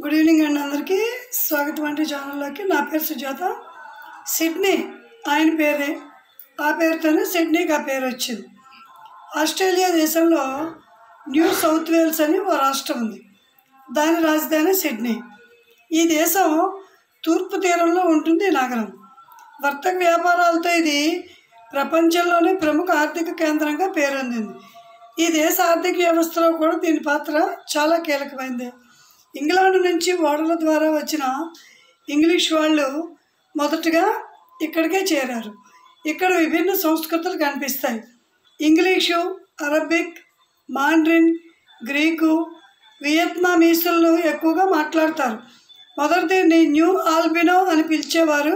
Good evening అండి అందరికీ స్వాగతం అండి ఛానల్లోకి. నా పేరు సుజాత. సిడ్నీ ఆయన పేరే, ఆ పేరుతోనే సిడ్నీకి ఆ పేరు వచ్చింది. ఆస్ట్రేలియా దేశంలో న్యూ సౌత్ వేల్స్ అని ఓ రాష్ట్రం ఉంది. దాని రాజధాని సిడ్నీ. ఈ దేశం తూర్పు తీరంలో ఉంటుంది. ఈ నగరం వర్తక వ్యాపారాలతో ఇది ప్రపంచంలోనే ప్రముఖ ఆర్థిక కేంద్రంగా పేరొందింది. ఈ దేశ ఆర్థిక వ్యవస్థలో కూడా దీని పాత్ర చాలా కీలకమైంది. ఇంగ్లాండ్ నుంచి ఓడల ద్వారా వచ్చిన ఇంగ్లీష్ వాళ్ళు మొదటగా ఇక్కడికే చేరారు. ఇక్కడ విభిన్న సంస్కృతులు కనిపిస్తాయి. ఇంగ్లీషు, అరబిక్, మాండ్రిన్, గ్రీకు, వియత్నామీసులను ఎక్కువగా మాట్లాడతారు. మొదటి దీన్ని న్యూ ఆల్బినో అని పిలిచేవారు.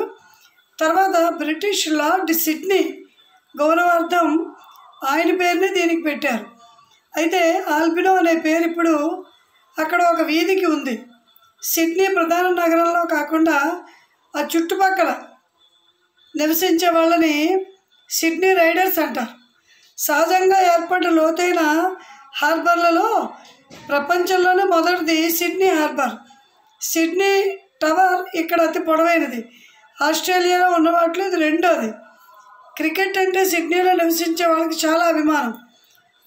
తర్వాత బ్రిటిష్ లార్డ్ సిడ్నీ గౌరవార్థం ఆయన పేరుని దీనికి పెట్టారు. అయితే ఆల్బినో అనే పేరు ఇప్పుడు అక్కడ ఒక వీధికి ఉంది. సిడ్నీ ప్రధాన నగరంలో కాకుండా ఆ చుట్టుపక్కల నివసించే వాళ్ళని సిడ్నీ రైడర్స్ అంటారు. సహజంగా ఏర్పడిన లోతైన హార్బర్లలో ప్రపంచంలోనే మొదటిది సిడ్నీ హార్బర్. సిడ్నీ టవర్ ఇక్కడ అతి పొడవైనది. ఆస్ట్రేలియాలో ఉన్న వాటిలో ఇది రెండోది. క్రికెట్ అంటే సిడ్నీలో నివసించే వాళ్ళకి చాలా అభిమానం.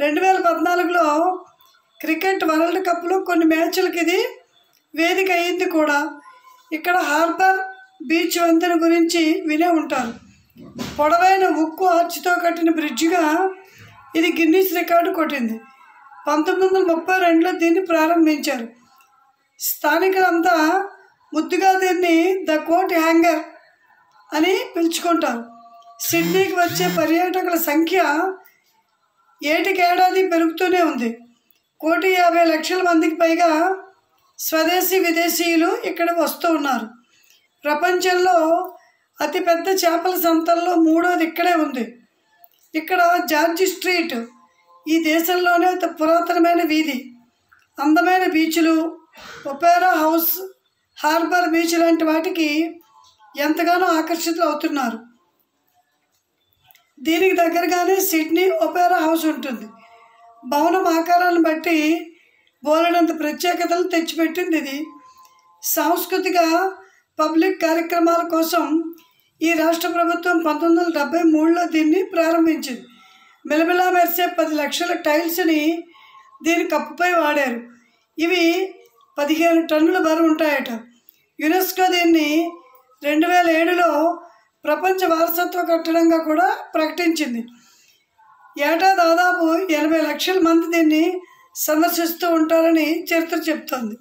2014లో క్రికెట్ వరల్డ్ కప్లో కొన్ని మ్యాచ్లకి ఇది వేదిక అయింది కూడా. ఇక్కడ హార్బర్ బీచ్ వంతెన గురించి వినే ఉంటారు. పొడవైన ఉక్కు ఆర్చితో కట్టిన బ్రిడ్జిగా ఇది గిన్నీస్ రికార్డు కొట్టింది. 1932లో దీన్ని ప్రారంభించారు. స్థానికులంతా ముద్దుగా దీన్ని ద కోట్ హ్యాంగర్ అని పిలుచుకుంటారు. సిడ్నీకి వచ్చే పర్యాటకుల సంఖ్య ఏటికేడాది పెరుగుతూనే ఉంది. 1,50,00,000 మందికి పైగా స్వదేశీ విదేశీయులు ఇక్కడ వస్తూ ఉన్నారు. ప్రపంచంలో అతిపెద్ద చేపల సంతల్లో మూడోది ఇక్కడే ఉంది. ఇక్కడ జార్జి స్ట్రీట్ ఈ దేశంలోనే అతి పురాతనమైన వీధి. అందమైన బీచ్లు, ఒపేరా హౌస్, హార్బర్ బీచ్ లాంటి వాటికి ఎంతగానో ఆకర్షితులు అవుతున్నారు. దీనికి దగ్గరగానే సిడ్నీ ఒపేరా హౌస్ ఉంటుంది. భవనం ఆకారాన్ని బట్టి బోలెడంత ప్రత్యేకతలు తెచ్చిపెట్టింది ఇది. సాంస్కృతిక పబ్లిక్ కార్యక్రమాల కోసం ఈ రాష్ట్ర ప్రభుత్వం 1973లో దీన్ని ప్రారంభించింది. మెలమెలా మెరిసే 10 లక్షల టైల్స్ని దీని కప్పుపై వాడారు. ఇవి 15 టన్నుల బరువు ఉంటాయట. యునెస్కో దీన్ని 2007లో ప్రపంచ వారసత్వ కట్టడంగా కూడా ప్రకటించింది. ఏటా దాదాపు 80 లక్షల మంది దీన్ని సందర్శిస్తూ ఉంటారని చరిత్ర చెప్తోంది.